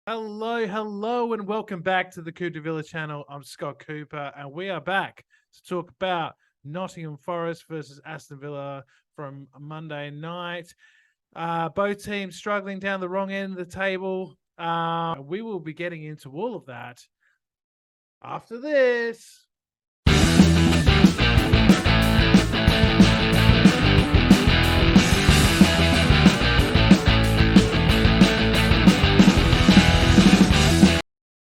Hello, and welcome back to the Coop De Villa channel. I'm Scott Cooper, and we are back to talk about Nottingham Forest versus Aston Villa from Monday night. Both teams struggling down the wrong end of the table. We will be getting into all of that after this.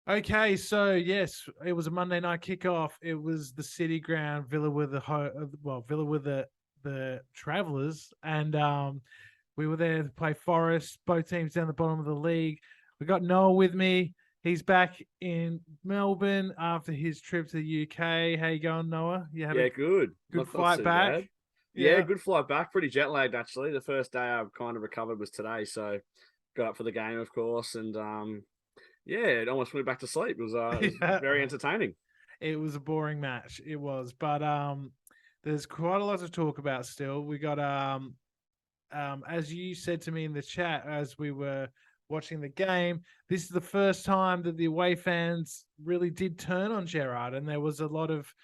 Okay, so yes, it was a Monday night kickoff. It was the City Ground. Villa were Villa were the travellers, and we were there to play Forest. Both teams down the bottom of the league. We got Noah with me. He's back in Melbourne after his trip to the UK. How you going, Noah? You had Yeah, a good. good Not flight too back. bad. Yeah, Yeah. good flight back. Pretty jet lagged actually. The first day I've kind of recovered was today, so got up for the game, of course, and yeah, it almost went back to sleep. It was Yeah. very entertaining. It was a boring match. It was, but there's quite a lot to talk about still. We got as you said to me in the chat as we were watching the game, this is the first time that the away fans really did turn on Gerrard, and there was a lot of,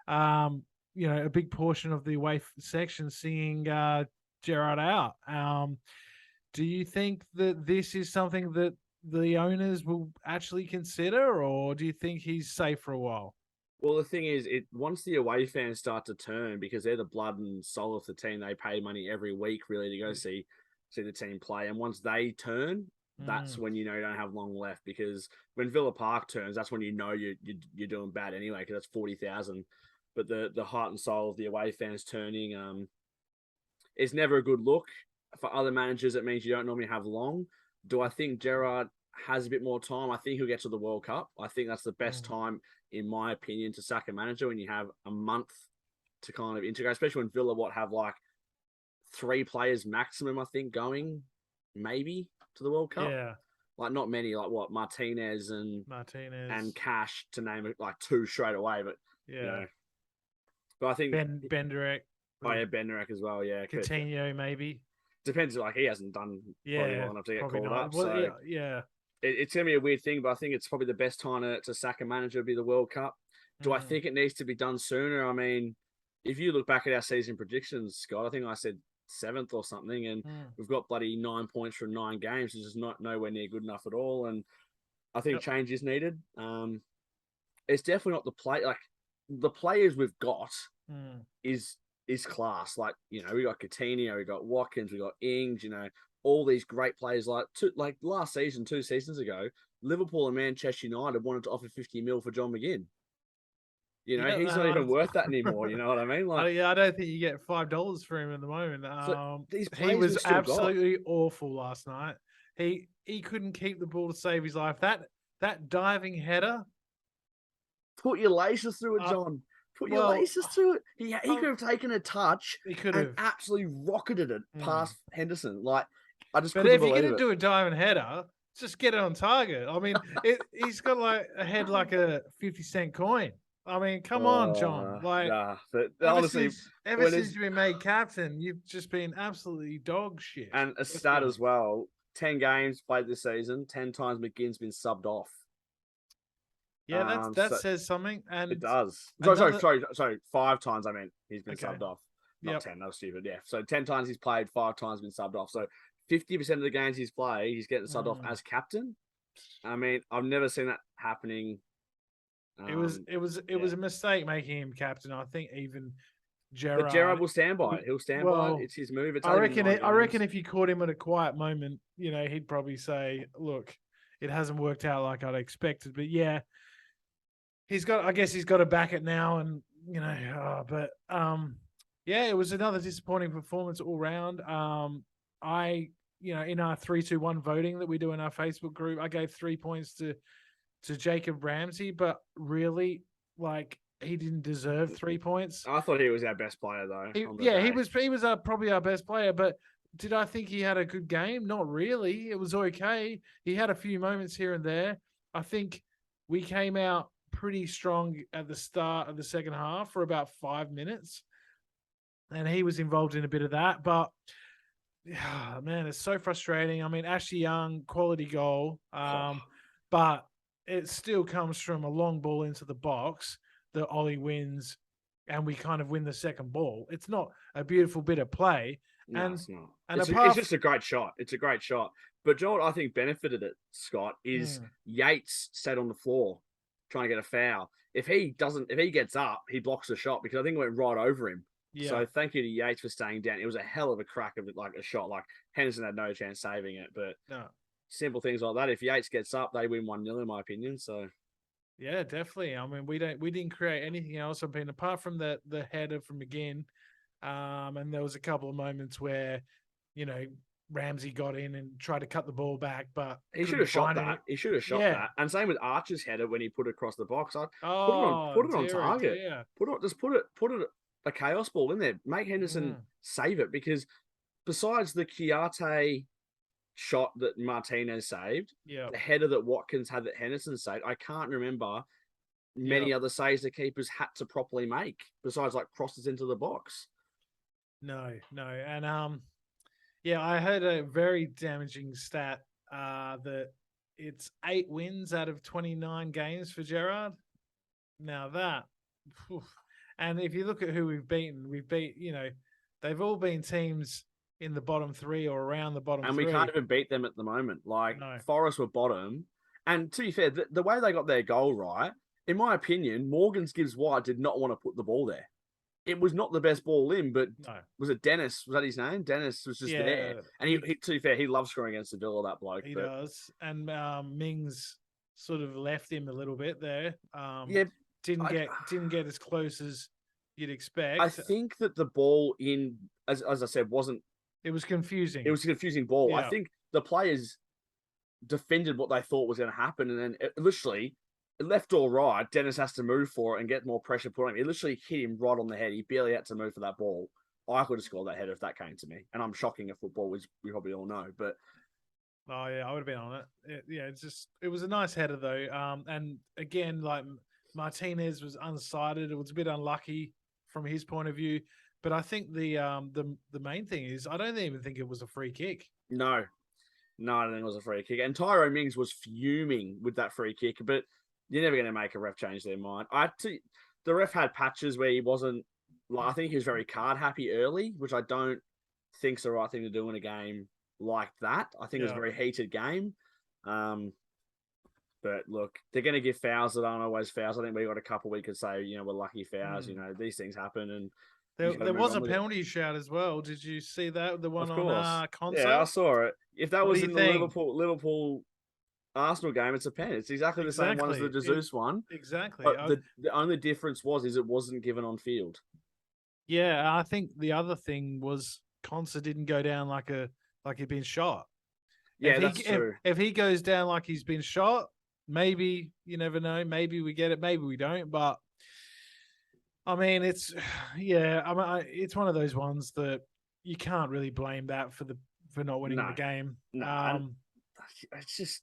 a big portion of the away section singing Gerrard out. Do you think that this is something that the owners will actually consider, or do you think he's safe for a while? Well, the thing is, it once the away fans start to turn because they're the blood and soul of the team, they pay money every week really to go see the team play, and once they turn, that's Mm. when you know you don't have long left because when Villa Park turns, that's when you know you're doing bad anyway because that's 40,000. But the heart and soul of the away fans turning is never a good look. For other managers, it means you don't normally have long. Do I think Gerrard has a bit more time? I think he'll get to the World Cup. I think that's the best Mm. time, in my opinion, to sack a manager when you have a month to kind of integrate, especially when Villa have like three players maximum, I think, going maybe to the World Cup. Yeah, Like not many, like what Martinez and Martinez. Cash to name it, like two straight away. But you Yeah, know, but I think Benderek, oh yeah, Benderek as well. Yeah, Coutinho, maybe. depends. Like he hasn't done probably Yeah, well enough to get probably called not. up. Well, So yeah. it's going to be a weird thing, but I think it's probably the best time to sack a manager would be the World Cup. Do I Mm, think it needs to be done sooner? I mean, if you look back at our season predictions, Scott, I think I said seventh or something, and mm. we've got bloody 9 points from 9 games, which is not nowhere near good enough at all. And I think Yep. change is needed. It's definitely not the players we've got Mm. is class. Like we got Coutinho, we got Watkins, we got Ings. All these great players. Like last season, 2 seasons ago, Liverpool and Manchester United wanted to offer 50 mil for John McGinn. Yeah, He's not even worth that anymore. You know what I mean? Like, I don't think you get $5 for him at the moment. so these He players was we've still got. absolutely awful last night. He couldn't keep the ball to save his life. That diving header. Put your laces through it, John. Put your laces through it. He could have taken a touch He could and have absolutely rocketed it past Henderson. Like, I just But couldn't if you're believe going to it. do a diving header, just get it on target. I mean, he's got like a head like a 50-cent coin. I mean, come on, John. Like, Nah, but ever honestly, since ever when since it's you've been made captain, you've just been absolutely dog shit. and a stat as well. 10 games played this season. 10 times McGinn's been subbed off. Yeah, that So says something. And it does. another, Sorry. 5 times. I mean, he's been okay, subbed off. Not yep. 10. That was stupid. Yeah. So 10 times he's played. 5 times been subbed off. So 50% of the games he's played, he's getting subbed off as captain. I mean, I've never seen that happening. It was a mistake making him captain. I think even Gerrard. But Gerrard will stand by it. He'll stand by it. It's his move. It's I reckon if you caught him at a quiet moment, he'd probably say, "Look, it hasn't worked out like I'd expected." But yeah, I guess he's got to back it now, and yeah, it was another disappointing performance all round. In our 3-2-1 voting that we do in our Facebook group, I gave 3 points to Jacob Ramsey, but really, like, he didn't deserve 3 points. I thought he was our best player though. He was probably our best player, but did I think he had a good game? Not really. It was okay. He had a few moments here and there. I think we came out pretty strong at the start of the second half for about 5 minutes, and he was involved in a bit of that. But man, it's so frustrating. I mean, Ashley Young, quality goal. but it still comes from a long ball into the box that Ollie wins, and we kind of win the second ball. It's not a beautiful bit of play, No, and it's not. and It's apart, just a great shot. It's a great shot. But Joel, I think benefited it, Scott, is Yates sat on the floor trying to get a foul. If he gets up, he blocks the shot because I think it went right over him. yeah, So thank you to Yates for staying down. It was a hell of a crack of it, like a shot. Like Henderson had no chance saving it. But no, simple things like that. If Yates gets up, they win 1-0 in my opinion. So yeah, definitely. I mean, we didn't create anything else. I mean, apart from the header from McGinn, and there was a couple of moments where, you know, Ramsey got in and tried to cut the ball back, but he should couldn't have shot find that. any. He should have shot Yeah. that. And same with Archer's header when he put it across the box. I Oh, put it on dear, oh target. dear. Put it a chaos ball in there. Make Henderson save it because besides the Chiarte shot that Martinez saved, Yeah. the header that Watkins had that Henderson saved, I can't remember many other saves the keepers had to properly make besides like crosses into the box. No, and yeah, I heard a very damaging stat that it's 8 wins out of 29 games for Gerrard. Now that, phew. And if you look at who we've beat, you know, they've all been teams in the bottom 3 or around the bottom And 3. we can't even beat them at the moment. Like Forest were bottom. And to be fair, the way they got their goal right, in my opinion, Morgan's Gibbs White did not want to put the ball there. It was not the best ball in, but was it Dennis? Was that his name? Dennis was just there. And he, to be fair, he loves scoring against the Villa, that bloke. He does. And Mings sort of left him a little bit there. Didn't get as close as you'd expect. I think that the ball in, as I said, wasn't. It was confusing. It was a confusing ball. I think the players defended what they thought was going to happen, and then literally, left or right, Dennis has to move for it and get more pressure put on him. It literally hit him right on the head. He barely had to move for that ball. I could have scored that header if that came to me. And I'm shocking at football, which we probably all know. But oh yeah, I would have been on it. It was a nice header though. And again, like Martinez was unsighted. It was a bit unlucky from his point of view. But I think the main thing is I don't even think it was a free kick. No, I don't think it was a free kick. And Tyrone Mings was fuming with that free kick, but you're never going to make a ref change their mind. The ref had patches where he wasn't, like, I think he was very card happy early, which I don't think's the right thing to do in a game like that. I think it was a very heated game. But look, they're going to give fouls that aren't always fouls. I think we got a couple we could say, you know, we're lucky fouls. You know, these things happen, and there was a penalty shout as well. Did you see that? The one on console? Yeah, I saw it. If that was in the Liverpool Arsenal game, it's a pen. It's exactly the same one as the Jesus one. Exactly. But the only difference is it wasn't given on field. Yeah, I think the other thing was Conser didn't go down like he'd been shot. Yeah, that's true. If he goes down like he's been shot, maybe, you never know. Maybe we get it. Maybe we don't. But I mean, it's one of those ones that you can't really blame that for not winning the game. No, it's just,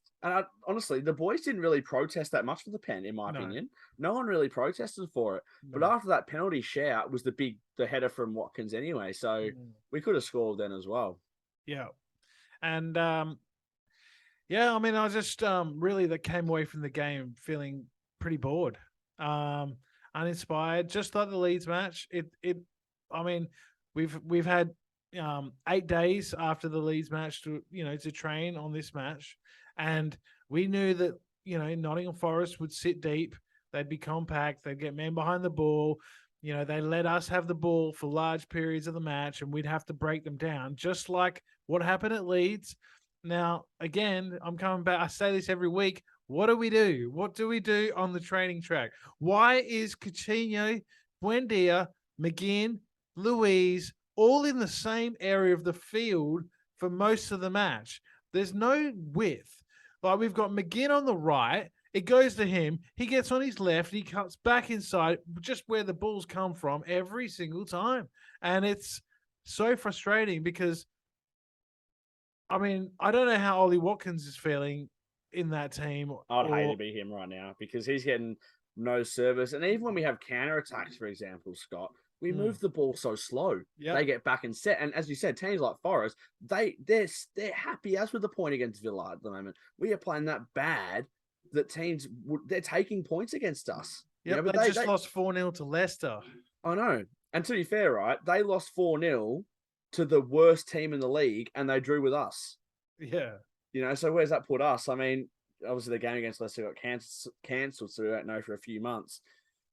honestly, the boys didn't really protest that much for the pen, in my opinion. No one really protested for it. No. But after that penalty shout was the header from Watkins anyway. So we could have scored then as well. Yeah. And I mean, I just really that came away from the game feeling pretty bored, uninspired, just like the Leeds match. I mean, we've had 8 days after the Leeds match to train on this match, and we knew that Nottingham Forest would sit deep, they'd be compact, they'd get men behind the ball. They let us have the ball for large periods of the match, and we'd have to break them down, just like what happened at Leeds. Now, again, I'm coming back. I say this every week. What do we do? What do we do on the training track? Why is Coutinho, Buendia, McGinn, Louise all in the same area of the field for most of the match? There's no width. Like, we've got McGinn on the right. It goes to him. He gets on his left. He cuts back inside, just where the balls come from every single time. And it's so frustrating because, I mean, I don't know how Ollie Watkins is feeling in that team. I'd hate to be him right now because he's getting no service. And even when we have counter-attacks, for example, Scott, we move the ball so slow. Yep. They get back and set. And as you said, teams like Forest, they're happy as with the point against Villa at the moment. We are playing that bad. that teams they're taking points against us. Yep, But they just lost 4-0 to Leicester. I know. And to be fair, right, they lost 4-0 to the worst team in the league, and they drew with us. Yeah. So where's that put us? I mean, obviously the game against Leicester got cancelled, so we won't know for a few months.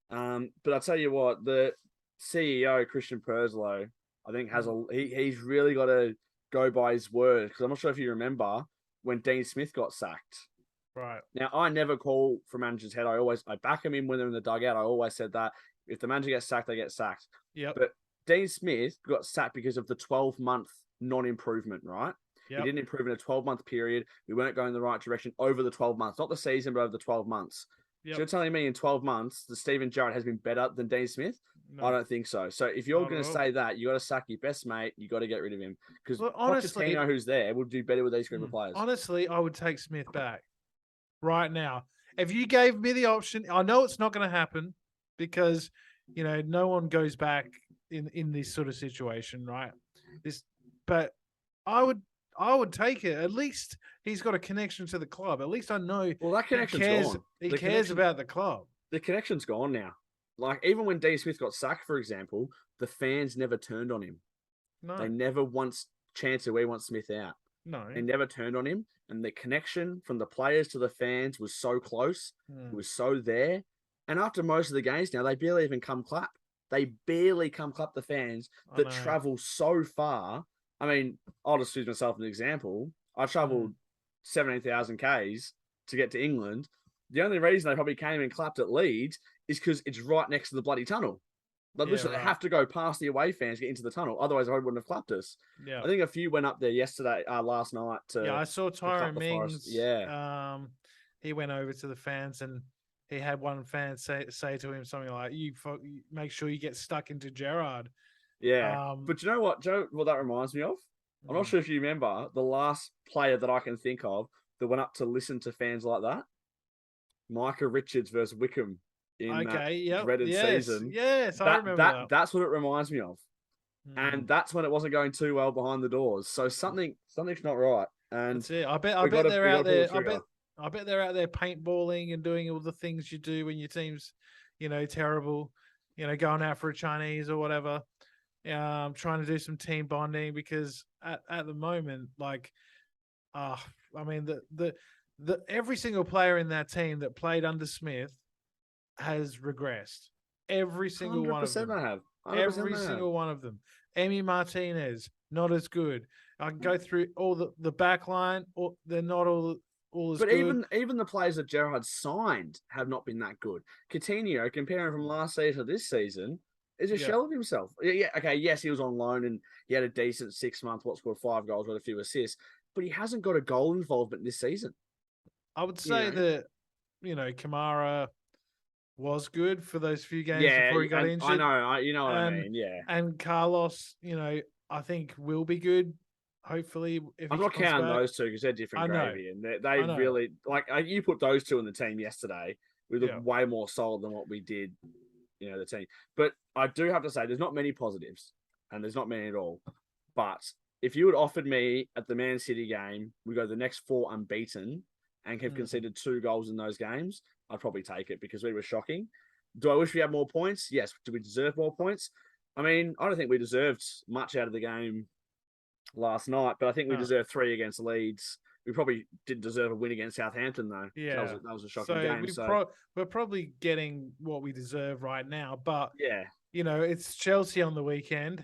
But I'll tell you what, the CEO, Christian Perslow, I think he's really got to go by his word, because I'm not sure if you remember when Dean Smith got sacked. Right. Now, I never call for manager's head. I back him in when they're in the dugout. I always said that. If the manager gets sacked, they get sacked. Yep. But Dean Smith got sacked because of the 12-month non-improvement, right? Yep. He didn't improve in a 12-month period. We weren't going in the right direction over the 12 months. Not the season, but over the 12 months. Yep. So you're telling me in 12 months, the Steven Gerrard has been better than Dean Smith? No. I don't think so. So if you're going to say that, you got to sack your best mate. You got to get rid of him. Because Pochettino, who's there, would do better with these group of players. Honestly, I would take Smith back right now. If you gave me the option, I know it's not going to happen because, no one goes back in this sort of situation, right? But I would take it. At least he's got a connection to the club. At least I know. Well, that connection's gone. He cares about the club. The connection's gone now. Like, even when Dean Smith got sacked, for example, the fans never turned on him. No. They never once chanted, we want Smith out. No. They never turned on him. And the connection from the players to the fans was so close. It was so there. And after most of the games now, they barely even come clap. They barely come clap the fans that travel so far. I mean, I'll just use myself as an example. I traveled 17,000 Ks to get to England. The only reason they probably came and clapped at Leeds is because it's right next to the bloody tunnel. They literally have to go past the away fans to get into the tunnel. Otherwise, I wouldn't have clapped us. Yeah. I think a few went up there last night. I saw Tyrone Mings. Yeah. He went over to the fans and he had one fan say to him something like, "You make sure you get stuck into Gerrard." Yeah. But you know what? That reminds me of? I'm not sure if you remember the last player that I can think of that went up to listen to fans like that. Micah Richards versus Wickham in that dreaded season. Yes, I remember that. That's what it reminds me of. And that's when it wasn't going too well behind the doors. So something's not right. And that's it. I bet they're out there. I bet they're out there paintballing and doing all the things you do when your team's, terrible. Going out for a Chinese or whatever. Trying to do some team bonding because at the moment, I mean the every single player in that team that played under Smith has regressed. Every single one of them. I have. Every single one of them. Emi Martinez, not as good. I can go through all the back line, they're not all as good. But even the players that Gerrard signed have not been that good. Coutinho, comparing from last season to this season, is a shell of himself. Yeah, okay, yes, he was on loan and he had a decent 6 months, scored 5 goals, got a few assists, but he hasn't got a goal involvement this season. I would say that, Kamara was good for those few games before he got injured. I know, what I mean, yeah. And Carlos, I think will be good. Hopefully, if I'm not counting those two because they're different gravy, and they really you put those two in the team yesterday. We looked way more solid than what we did, the team. But I do have to say, there's not many positives, and there's not many at all. But if you had offered me at the Man City game, we go the next 4 unbeaten and have conceded 2 goals in those games, I'd probably take it because we were shocking. Do I wish we had more points? Yes. Do we deserve more points? I mean, I don't think we deserved much out of the game last night, but I think we deserved 3 against Leeds. We probably didn't deserve a win against Southampton, though. Yeah. That was a shocking game. We're probably getting what we deserve right now, but yeah, it's Chelsea on the weekend.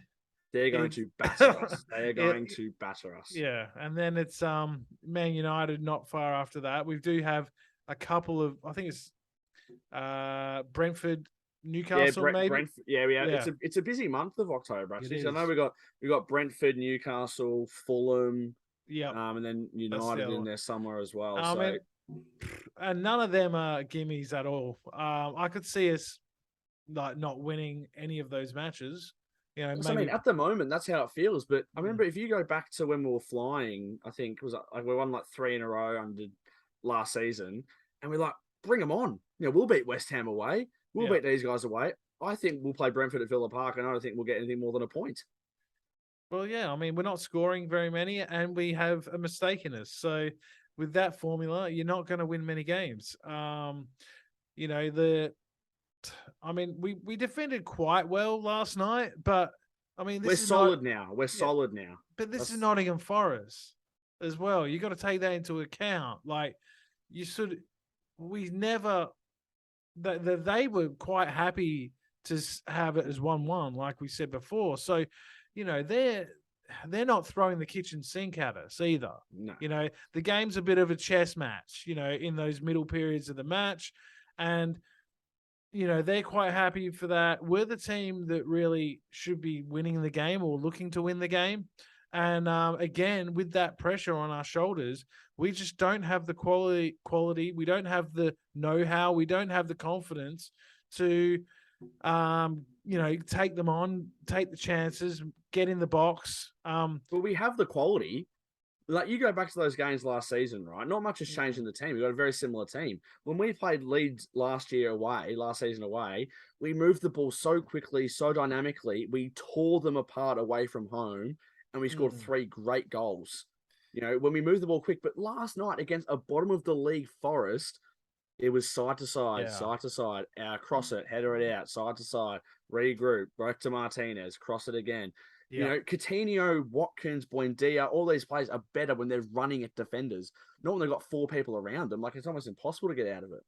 They're going to batter us. They are going to batter us. Yeah, and then it's Man United not far after that. We do have a couple of, I think it's Brentford, Newcastle, maybe. Brentford, yeah. It's a busy month of October. Actually, so I know we got Brentford, Newcastle, Fulham, and then United in there somewhere as well. And none of them are gimmies at all. I could see us not winning any of those matches. Maybe... I mean, at the moment, that's how it feels. But I remember if you go back to when we were flying, I think it was we won 3 in a row under last season, and we're bring them on. We'll beat West Ham away. We'll beat these guys away. I think we'll play Brentford at Villa Park, and I don't think we'll get anything more than a point. Well, yeah. I mean, we're not scoring very many, and we have a mistake in us. So with that formula, you're not going to win many games. You know, we defended quite well last night, but I mean, We're this is not. solid now. We're Yeah, solid now. but this is That's Nottingham Forest as well. You got to take that into account. Like, you should. We never. They were quite happy to have it as 1-1, like we said before. So, you know, they're not throwing the kitchen sink at us either. no. You know, the game's a bit of a chess match, you know, in those middle periods of the match. And, you know, they're quite happy for that. We're the team that really should be winning the game or looking to win the game. And again, with that pressure on our shoulders, we just don't have the quality. We don't have the know-how. We don't have the confidence to, you know, take them on, take the chances, get in the box. But we have the quality. Like, you go back to those games last season, right? Not much has changed in the team. We've got a very similar team. When we played Leeds last season away, we moved the ball so quickly, so dynamically. We tore them apart away from home, and we scored 3 great goals. You know, when we moved the ball quick. But last night against a bottom of the league Forest, it was side to side, side to side. Cross it, header it out, side to side, regroup, back to Martinez, cross it again. You know, Coutinho, Watkins, Buendia, all these players are better when they're running at defenders, not when they've got 4 people around them. Like, it's almost impossible to get out of it.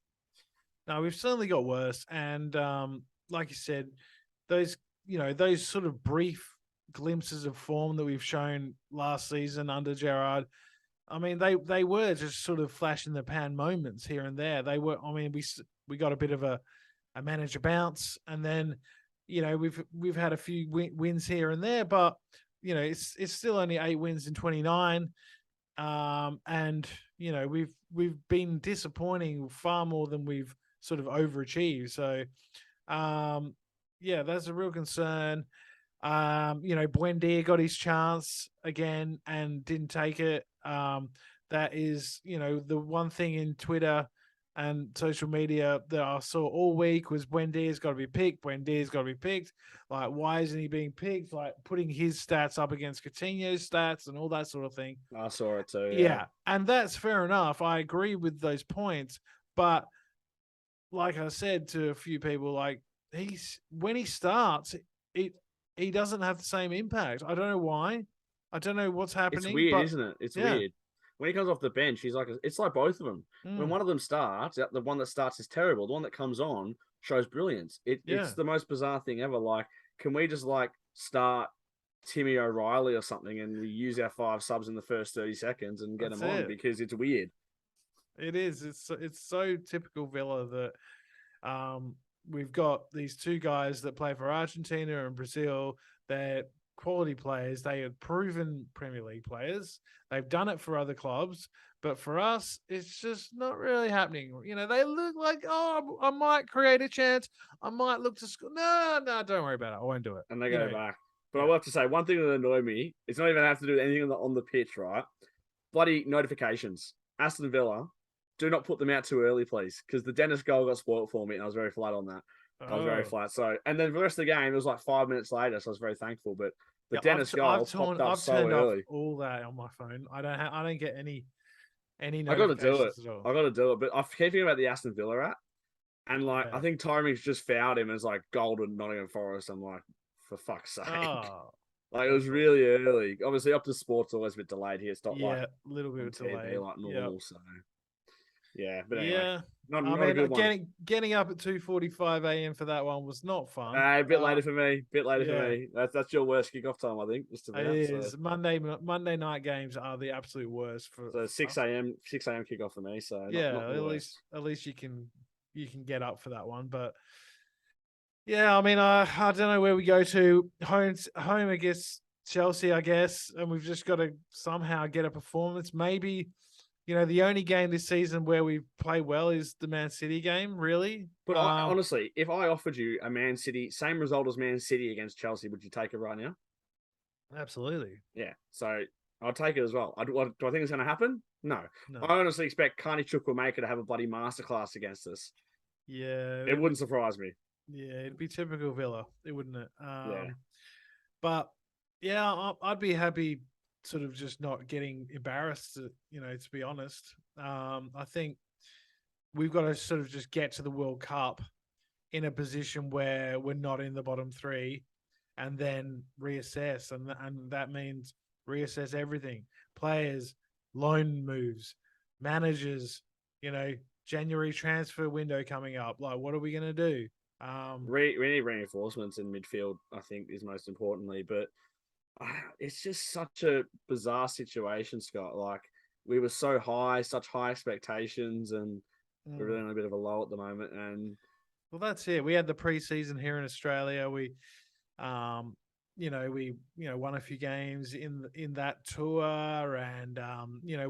No, we've certainly got worse. And like you said, those sort of brief glimpses of form that we've shown last season under Gerrard, I mean, they were just sort of flash in the pan moments here and there. They were. I mean, we got a bit of a manager bounce, and then, you know, we've had a few wins here and there, but, you know, it's still only 8 wins in 29, and, you know, we've been disappointing far more than we've sort of overachieved. So, yeah, that's a real concern. You know, Buendia got his chance again and didn't take it. That is, you know, the one thing in Twitter and social media that I saw all week was Buendia's got to be picked. Buendia's got to be picked. Like, why isn't he being picked? Like, putting his stats up against Coutinho's stats and all that sort of thing. I saw it too. Yeah, and that's fair enough. I agree with those points, but like I said to a few people, like, when he starts, he doesn't have the same impact. I don't know why. I don't know what's happening. It's weird, but, isn't it? It's yeah. weird. When he comes off the bench, it's like both of them. When one of them starts, the one that starts is terrible. The one that comes on shows brilliance. It's the most bizarre thing ever. Like, can we just like start Timmy O'Reilly or something, and we use our 5 subs in the first 30 seconds and get them on, because it's weird. It is. It's so typical Villa that we've got these 2 guys that play for Argentina and Brazil. They're quality players. They are proven Premier League players. They've done it for other clubs, but for us, it's just not really happening. You know, they look like, oh, I might create a chance. I might look to score. No, don't worry about it. I won't do it. And they go back. But I will have to say, one thing that annoyed me, it's not even have to do with anything on the pitch, right? Bloody notifications. Aston Villa, do not put them out too early, please, because the Dennis goal got spoiled for me, and I was very flat on that. I was very flat. So, and then the rest of the game, it was like 5 minutes later, so I was very thankful. But the Dennis goal popped up so early. Off all that on my phone. I don't get any notifications. I got to do it. I got to do it. But I keep thinking about the Aston Villa app, and like I think Tyrese just fouled him as like golden Nottingham Forest. I'm like, for fuck's sake. Like, it was really early. Obviously, up to sport's always a bit delayed here. It's not like a little bit delayed, like normal. So yeah, but anyway, not I a mean, good one. Getting up at 2:45 a.m. for that one was not fun. A bit later for me. For me. That's your worst kickoff time, I think. Just about. It is. Monday night games are the absolute worst for. So 6 a.m. kickoff for me. So not at least you can get up for that one, but. Yeah, I mean, I don't know where we go to. Home against Chelsea, I guess, and we've just got to somehow get a performance. Maybe, you know, the only game this season where we play well is the Man City game, really. But honestly, if I offered you a Man City, same result as Man City against Chelsea, would you take it right now? Absolutely. Yeah, so I'll take it as well. Do I think it's going to happen? No. I honestly expect Carney Chukwuemeka to have a bloody masterclass against us. Yeah. It wouldn't surprise me. Yeah, it'd be typical Villa, wouldn't it? But yeah, I'd be happy sort of just not getting embarrassed, to be honest. I think we've got to sort of just get to the World Cup in a position where we're not in the bottom three, and then reassess, and that means reassess everything: players, loan moves, managers. January transfer window coming up. Like, what are we going to do? We need reinforcements in midfield, I think, is most importantly. But it's just such a bizarre situation, Scott. Like, we were so high, such high expectations, and we're really on a bit of a low at the moment. And well, that's it. We had the preseason here in Australia. We won a few games in that tour, and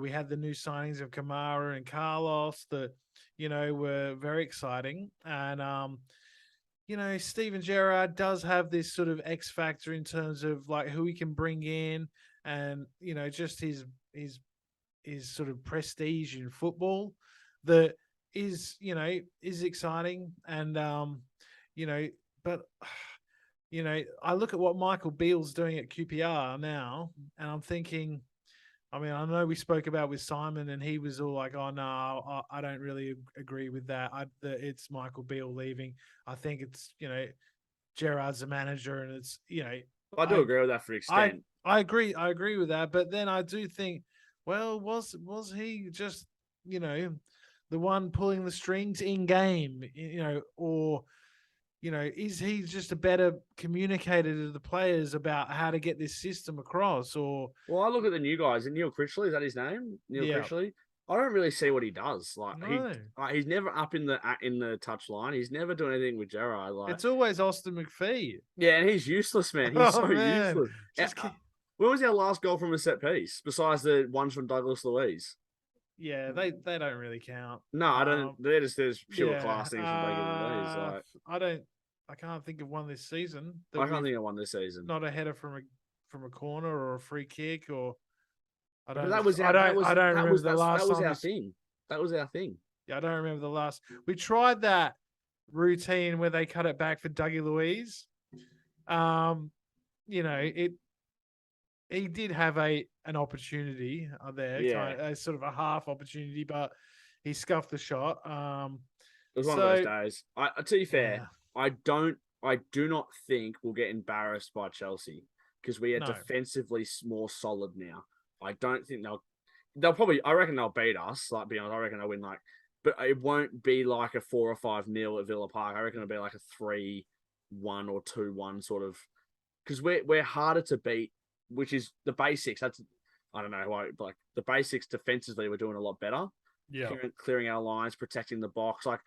we had the new signings of Kamara and Carlos that were very exciting. And Steven Gerrard does have this sort of X factor in terms of like who he can bring in, and just his sort of prestige in football that is exciting. And but I look at what Michael Beale's doing at QPR now, and I'm thinking, I mean, I know we spoke about with Simon, and he was all like, "Oh no, I don't really agree with that. It's Michael Beale leaving. I think it's Gerrard's the manager, and it's I do agree with that for extent. I agree with that, but then I do think, well, was he just the one pulling the strings in game, or is he just a better communicator to the players about how to get this system across? Or Well, I look at the new guys, and Neil Critchley, is that his name? Neil Critchley. I don't really see what he does. Like no, he's never up in the touch line. He's never doing anything with Gerrard. Like, it's always Austin McPhee. yeah, and he's useless, man. He's so man. useless. When was our last goal from a set piece? Besides the ones from Douglas Luiz. Yeah, they don't really count. No, I don't. They're just pure yeah, class things from Douglas Luiz. Like, I can't think of one this season. I can't think of one this season. Not a header from a corner or a free kick, or I don't. But that was our, I don't that remember was, the last. That was our thing. That was our thing. Yeah, I don't remember the last. We tried that routine where they cut it back for Dougie Luiz. He did have an opportunity there, Yeah. sort of a half opportunity, but he scuffed the shot. It was one of those days. To be fair, I do not think we'll get embarrassed by Chelsea because we are defensively more solid now. I don't think they'll probably. I reckon they'll beat us. Like, be honest, I reckon they'll win. But it won't be like a 4 or 5-0 at Villa Park. I reckon it'll be like a 3-1 or 2-1 sort of. Because we're harder to beat, which is the basics. I don't know why. Like, the basics defensively, we're doing a lot better. Yeah, clearing our lines, protecting the box. Like,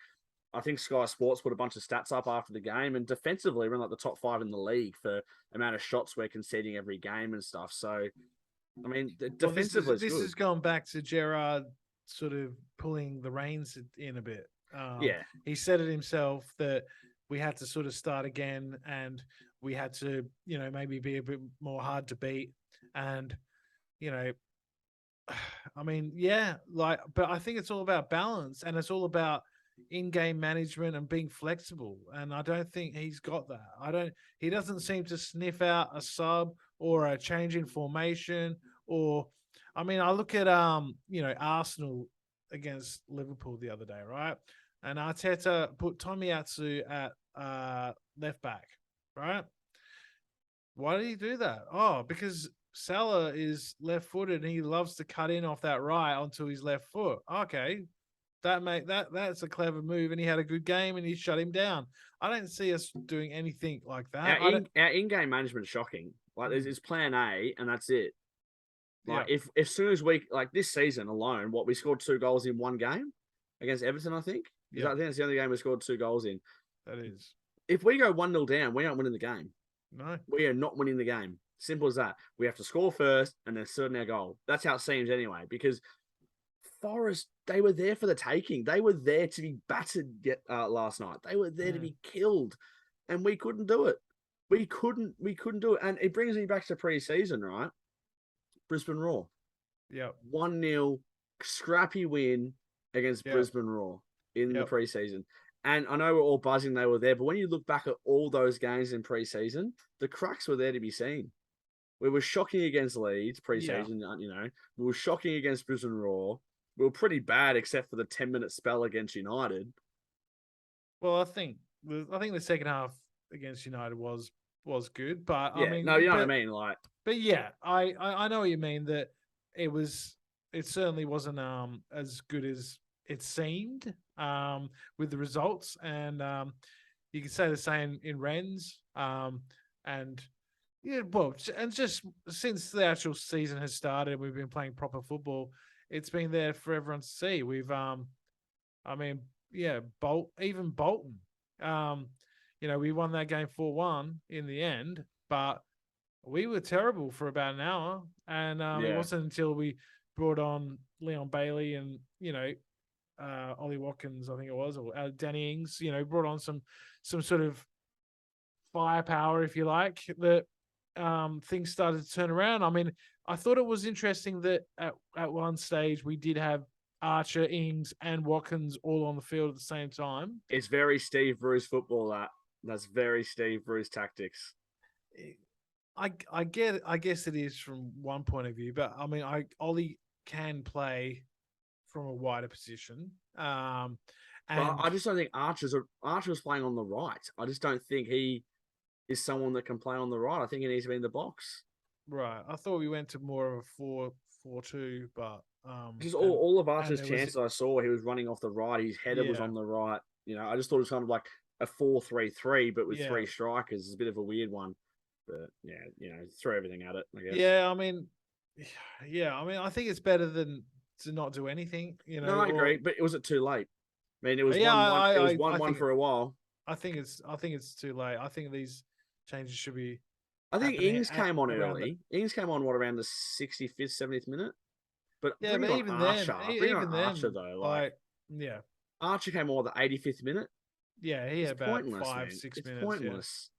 I think Sky Sports put a bunch of stats up after the game, and defensively, we're in like the top 5 in the league for amount of shots we're conceding every game and stuff. So, I mean, defensively, this has gone back to Gerrard sort of pulling the reins in a bit. He said it himself that we had to sort of start again, and we had to, maybe be a bit more hard to beat. And, I mean, but I think it's all about balance, and it's all about in-game management and being flexible. And I don't think he's got that. He doesn't seem to sniff out a sub or a change in formation, or, I mean, I look at, Arsenal against Liverpool the other day, right? And Arteta put Tomiyasu at left back, right? Why did he do that? Oh, because Salah is left-footed and he loves to cut in off that right onto his left foot. Okay, that's a clever move, and he had a good game and he shut him down. I don't see us doing anything like that. Our in-game management is shocking. Like, there's plan A and that's it. Like, if soon as like this season alone, we scored 2 goals in one game against Everton, I think. I think that's the only game we scored 2 goals in. That is. If we go 1-0 down, we aren't winning the game. No. We are not winning the game. Simple as that. We have to score first and then certain our goal. That's how it seems anyway, because Forest, they were there for the taking. They were there to be battered last night. They were there to be killed, and we couldn't do it. We couldn't do it. And it brings me back to pre-season, right? Brisbane Roar. Yeah. 1-0 scrappy win against Brisbane Roar in the pre-season. And I know we're all buzzing they were there, but when you look back at all those games in pre-season, the cracks were there to be seen. We were shocking against Leeds Yeah. pre-season. We were shocking against Brisbane Roar. We were pretty bad except for the 10-minute spell against United. Well, I think the second half against United was good, but I Yeah, mean, no, you know what I mean. Like, but yeah, I know what you mean that it certainly wasn't as good as it seemed with the results, and you could say the same in Rennes, and yeah, well, and just since the actual season has started, we've been playing proper football. It's been there for everyone to see. I mean, yeah, even Bolton. Um, we won that game 4-1 in the end, but we were terrible for about an hour. And it yeah, wasn't until we brought on Leon Bailey and, Ollie Watkins, I think it was, or Danny Ings, brought on some sort of firepower, if you like, that things started to turn around. I mean, I thought it was interesting that at one stage we did have Archer, Ings, and Watkins all on the field at the same time. it's very Steve Bruce football. That's very Steve Bruce tactics. I guess it is from one point of view, but I mean, Ollie can play from a wider position. But And I just don't think Archer's playing on the right. I just don't think he is someone that can play on the right. I think he needs to be in the box. right, I thought we went to more of a 4-4-2, but Just all of and Archer's there was chances I saw, he was running off the right. His header was yeah, on the right. I just thought it was kind of like a 4-3-3, but with yeah, three strikers. It's a bit of a weird one. But yeah, throw everything at it, I guess. yeah. I mean, yeah, I mean, I think it's better than to not do anything, No, I or agree, but it was it too late. I mean, it was yeah, 1-1. It was I 1-1 think for a while. I think it's too late. I think these changes should be I think happening Ings at came on around the early. Ings came on around the 65th, 70th minute. But yeah, but even then, Bring on Archer though. Like like yeah, Archer came on at the 85th minute. yeah, he It's had about pointless, five, man. six It's minutes. Yeah, pointless.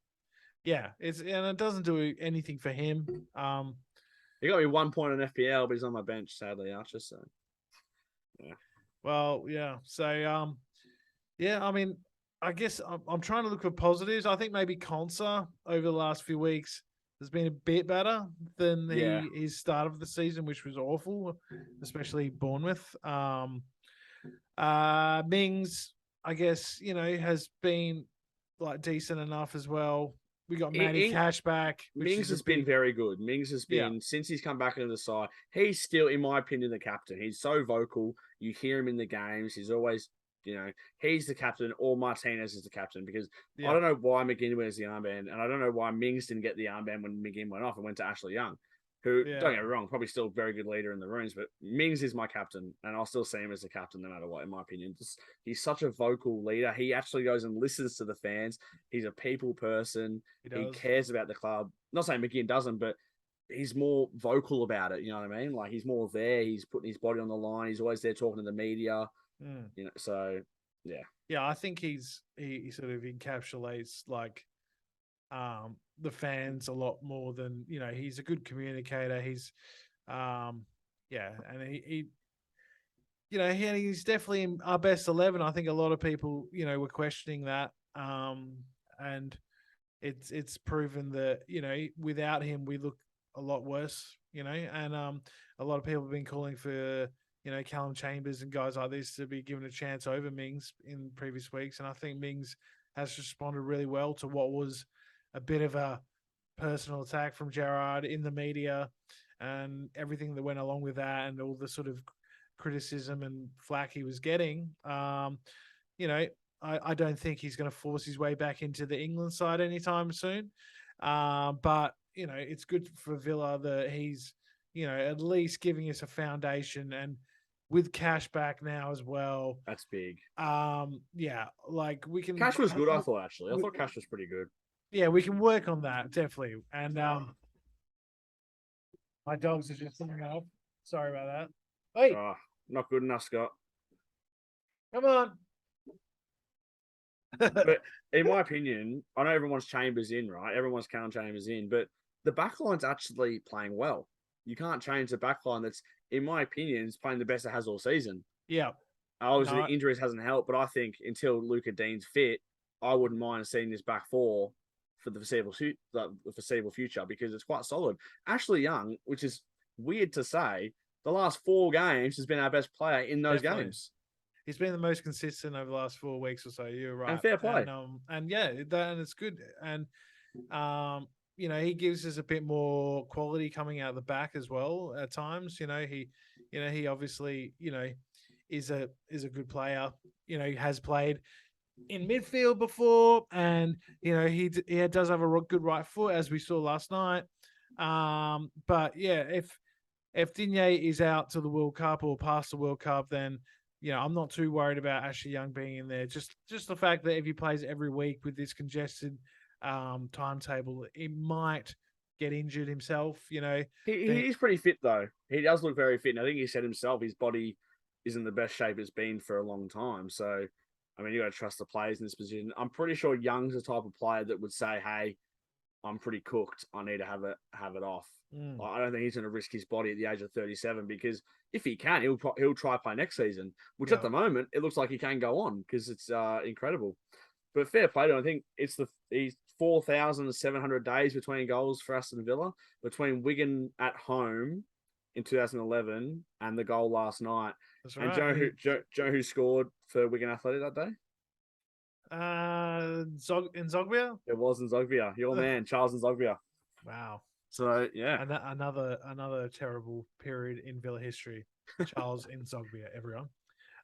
yeah, and it doesn't do anything for him. He got me 1 point on FPL, but he's on my bench, sadly, Archer. So yeah. Well, yeah. So yeah. I mean, I guess I'm trying to look for positives. I think maybe Consa over the last few weeks has been a bit better than Yeah. his start of the season, which was awful, especially Bournemouth. Mings, I guess, has been like decent enough as well. We got Matty In, Cash back, which Mings is a has been big very good. Mings has yeah. been, since he's come back into the side, he's still, in my opinion, the captain. He's so vocal. You hear him in the games. He's always, he's the captain, or Martinez is the captain, because I Yeah. don't know why McGinn wears the armband, and I don't know why Mings didn't get the armband when McGinn went off and went to Ashley Young, who, don't Yeah. get me wrong, probably still a very good leader in the rooms, but Mings is my captain, and I'll still see him as the captain no matter what, in my opinion. He's such a vocal leader. He actually goes and listens to the fans. He's a people person. He He does. cares about the club. Not saying McGinn doesn't, but he's more vocal about it. You know what I mean? Like, he's more there. He's putting his body on the line. He's always there talking to the media. Mm. So yeah. Yeah, I think he sort of encapsulates like the fans a lot more than he's a good communicator. He's yeah, and he's definitely in our best 11. I think a lot of people were questioning that, and it's proven that without him we look a lot worse. And a lot of people have been calling for Callum Chambers and guys like this to be given a chance over Mings in previous weeks, and I think Mings has responded really well to what was a bit of a personal attack from Gerrard in the media and everything that went along with that, and all the sort of criticism and flack he was getting. I don't think he's going to force his way back into the England side anytime soon. But it's good for Villa that he's at least giving us a foundation, and with Cash back now as well. That's big. Yeah, like we can. Cash was good, I thought, actually. I thought Cash was pretty good. Yeah, we can work on that definitely. And my dogs are just coming up. Sorry about that. Hey, Oh, not good enough, Scott. come on. But in my opinion, I know everyone's Chambers in, right? Everyone's counting Chambers in, but the backline's actually playing well. You can't change the backline that's, in my opinion, is playing the best it has all season. Yeah. Obviously, No, the injuries hasn't helped, but I think until Luca Dean's fit, I wouldn't mind seeing this back four for the foreseeable future because it's quite solid. Ashley Young, which is weird to say, the last 4 games has been our best player in those games. He's been the most consistent over the last 4 weeks or so. You're right. And fair play. And it's good. And he gives us a bit more quality coming out of the back as well at times. He obviously, is a good player. He has played in midfield before, and he does have a good right foot, as we saw last night. But yeah, if Digne is out to the World Cup or past the World Cup, then I'm not too worried about Ashley Young being in there. Just the fact that if he plays every week with this congested timetable, he might get injured himself. He's pretty fit though. He does look very fit. And I think he said himself his body is in the best shape it's been for a long time. So, I mean, you got to trust the players in this position. I'm pretty sure Young's the type of player that would say, "Hey, I'm pretty cooked. I need to have it off." I don't think he's going to risk his body at the age of 37 because if he can, he'll try play next season. Which at the moment it looks like he can go on because it's incredible. But fair play to him. I think he's 4,700 days between goals for Aston Villa, between Wigan at home in 2011 and the goal last night. That's right. And Joe who scored for Wigan Athletic that day? Nzogbia? It was Nzogbia. Your man, Charles Nzogbia. Wow. So yeah, another terrible period in Villa history. Charles Nzogbia, everyone.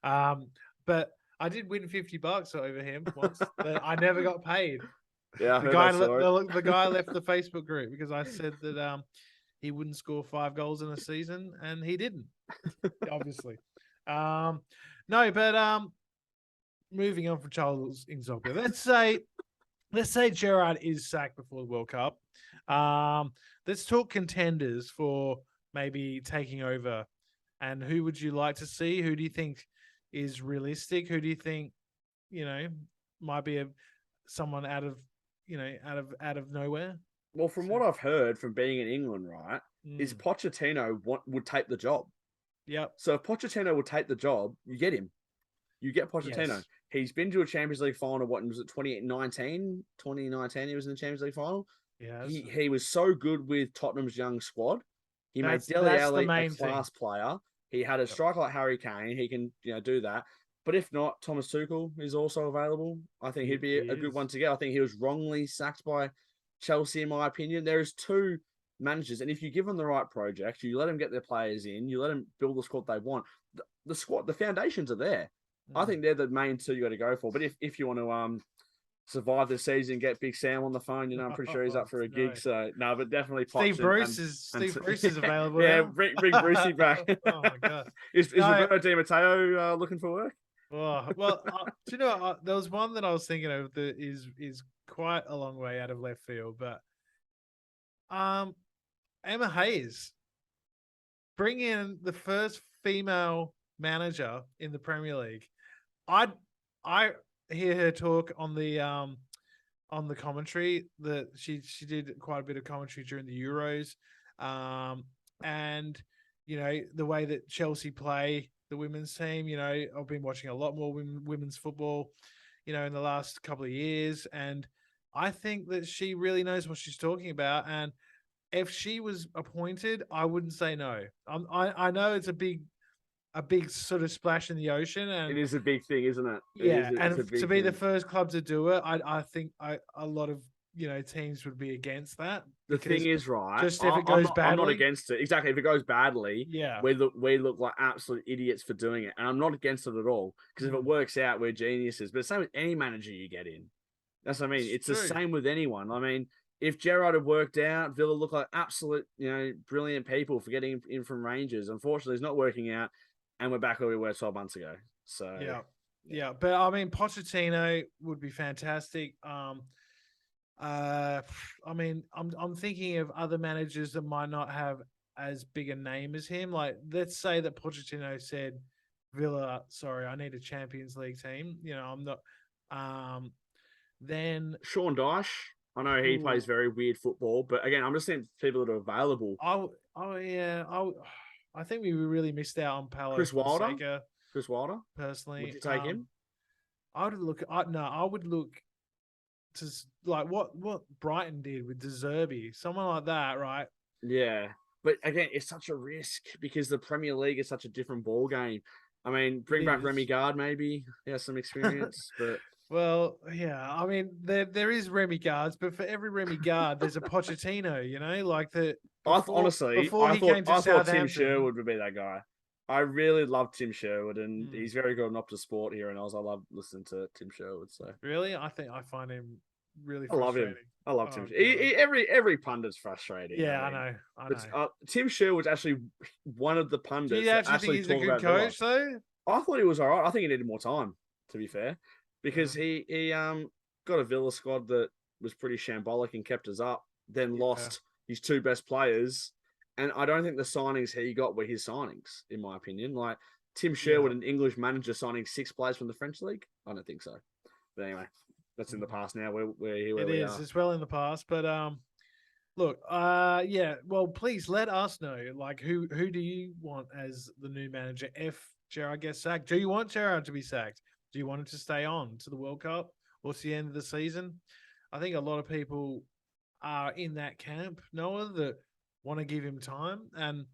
But I did win $50 over him once. But I never got paid. Yeah, the guy left the Facebook group because I said that he wouldn't score 5 goals in a season, and he didn't. Obviously, moving on from Charles Nzogbia, let's say Gerrard is sacked before the World Cup. Let's talk contenders for maybe taking over. And who would you like to see? Who do you think is realistic? Who do you think, might be someone out of nowhere? Well, from what I've heard from being in England, right, is Pochettino would take the job. Yep. So if Pochettino would take the job, you get him. You get Pochettino. Yes. He's been to a Champions League final. What was it? 2019. He was in the Champions League final. Yeah. He was so good with Tottenham's young squad. He made Dele Alli a class player. He had a striker like Harry Kane. He can do that. But if not, Thomas Tuchel is also available. I think he'd be a good one to get. I think he was wrongly sacked by Chelsea, in my opinion. There is 2 managers, and if you give them the right project, you let them get their players in, you let them build the squad they want. The squad, the foundations are there. I think they're the main 2 you got to go for. But if you want to survive the season, get Big Sam on the phone, I'm pretty sure he's up for a gig. So no, but definitely Steve Bruce is available. Yeah, now. bring Brucey back. Oh my god, is Roberto Di Matteo looking for work? Oh, well, do you know there was one that I was thinking of that is quite a long way out of left field, but Emma Hayes, bring in the first female manager in the Premier League. I hear her talk on the commentary that she did quite a bit of commentary during the Euros, and the way that Chelsea play the women's team. I've been watching a lot more women's football, in the last couple of years, and I think that she really knows what she's talking about. And if she was appointed, I wouldn't say no. I know it's a big sort of splash in the ocean, and it is a big thing, isn't it? And to be the first club to do it, I think a lot of teams would be against that. The thing is, right? Just if it goes badly, I'm not against it. Exactly, if it goes badly, yeah, we look like absolute idiots for doing it, and I'm not against it at all because if it works out, we're geniuses. But same with any manager you get in. That's what I mean. It's the same with anyone. I mean, if Gerrard had worked out, Villa look like absolute, brilliant people for getting in from Rangers. Unfortunately, it's not working out, and we're back where we were 12 months ago. So yeah. But I mean, Pochettino would be fantastic. I mean, I'm thinking of other managers that might not have as big a name as him. Like, let's say that Pochettino said, "Villa, sorry, I need a Champions League team." I'm not. Then Sean Dyche. I know he plays very weird football, but again, I'm just saying people that are available. I think we really missed out on Paulo Chris Wilder. Fonseca, Chris Wilder, personally. would you take him? I would look. like what Brighton did with De Zerbi, someone like that, right? Yeah. But again, it's such a risk because the Premier League is such a different ball game. I mean, bring back Remy Gard, maybe. He has some experience, but well, yeah. I mean, there is Remy Gards, but for every Remy Gard, there's a Pochettino. Like before he came to I thought Tim Southampton. Sherwood would be that guy. I really love Tim Sherwood, and he's very good on Optus Sport here in Oz. I love listening to Tim Sherwood. So really, I find him really I love frustrating. him. I love Tim. Every pundit's frustrating. Yeah, I know. But Tim Sherwood's actually one of the pundits. Do you actually think he's a good coach, though? I thought he was all right. I think he needed more time, to be fair, because he got a Villa squad that was pretty shambolic and kept us up. Then lost his two best players, and I don't think the signings he got were his signings, in my opinion. Like Tim Sherwood, an English manager, signing 6 players from the French league. I don't think so. But anyway, that's in the past now. We're here where we are. It's well in the past, but look, yeah. Well, please let us know. Like, who do you want as the new manager if Gerrard gets sacked? Do you want Gerrard to be sacked? Do you want him to stay on to the World Cup or to the end of the season? I think a lot of people are in that camp, Noah, that want to give him time. And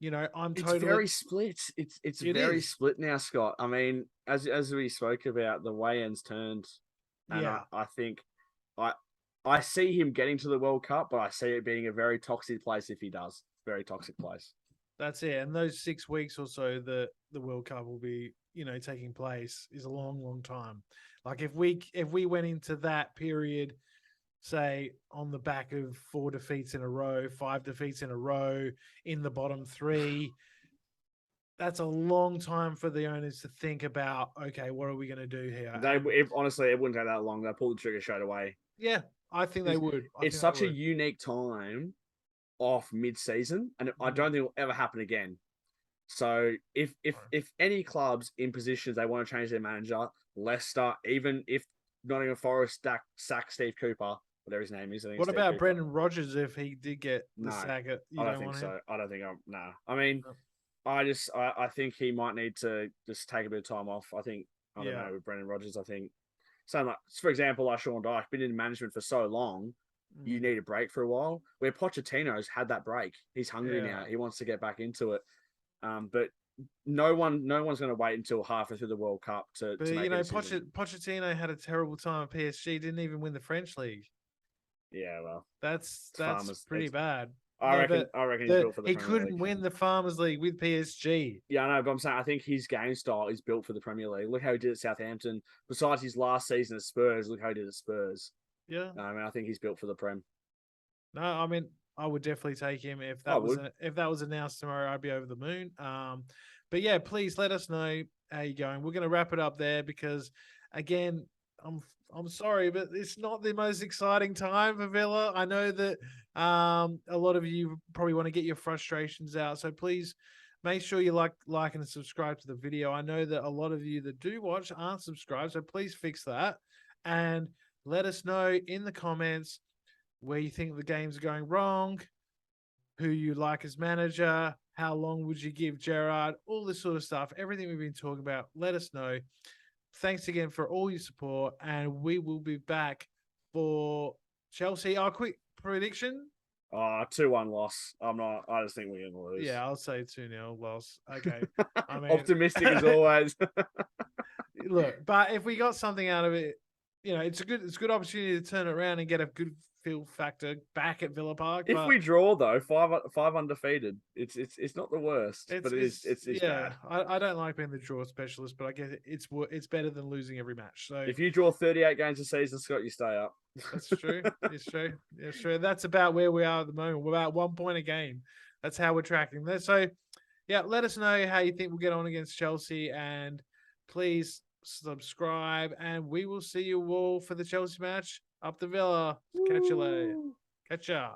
It's very split. It's very split now, Scott. I mean, as we spoke about, the weigh-ins turned, and I think I see him getting to the World Cup, but I see it being a very toxic place if he does. Very toxic place. That's it. And those 6 weeks or so that the World Cup will be, taking place is a long, long time. Like if we went into that period, say on the back of 4 defeats in a row, 5 defeats in a row in the bottom 3, that's a long time for the owners to think about, okay, what are we going to do here? Honestly, it wouldn't take that long. They'll pull the trigger straight away. Yeah, I think they would. It's such a unique time off mid-season, and I don't think it will ever happen again. So if any clubs in positions they want to change their manager, Leicester, even if Nottingham Forest sack Steve Cooper, whatever his name is. What about Brendan Rodgers if he did get the sack? I don't think so. I don't think no. I mean, I think he might need to just take a bit of time off. I don't know with Brendan Rodgers. I think something like, for example, like Sean Dyche, been in management for so long, you need a break for a while. Where Pochettino's had that break. He's hungry now. He wants to get back into it. But no one's going to wait until halfway through the World Cup to make a decision. Pochettino had a terrible time at PSG. Didn't even win the French league. Yeah, well, that's pretty bad. I reckon he's built for the Premier League. He couldn't win the Farmers League with PSG. Yeah, I know, but I'm saying I think his game style is built for the Premier League. Look how he did at Southampton. Besides his last season at Spurs, look how he did at Spurs. Yeah, I mean, I think he's built for the Prem. No, I mean, I would definitely take him if that was announced tomorrow. I'd be over the moon. But yeah, please let us know how you're going. We're going to wrap it up there because, again, I'm sorry, but it's not the most exciting time for Villa. I know that a lot of you probably want to get your frustrations out, so please make sure you like and subscribe to the video. I know that a lot of you that do watch aren't subscribed, so please fix that and let us know in the comments where you think the games are going wrong, who you like as manager, how long would you give Gerrard, all this sort of stuff, everything we've been talking about, let us know. Thanks again for all your support, and we will be back for Chelsea. Our quick prediction? 2-1 loss. I just think we're going to lose. Yeah, I'll say 2-0 loss. Okay. I mean, optimistic as always. Look, but if we got something out of it, it's a good opportunity to turn it around and get a good feel factor back at Villa Park. If we draw though, five undefeated, it's not the worst, but it's bad. I don't like being the draw specialist, but I guess it's better than losing every match. So if you draw 38 games a season, Scott, you stay up. That's true. It's true. It's true. That's about where we are at the moment. We're about 1 point a game. That's how we're tracking. So yeah, let us know how you think we'll get on against Chelsea, and please subscribe, and we will see you all for the Chelsea match up the Villa. Catch you later. Catch ya.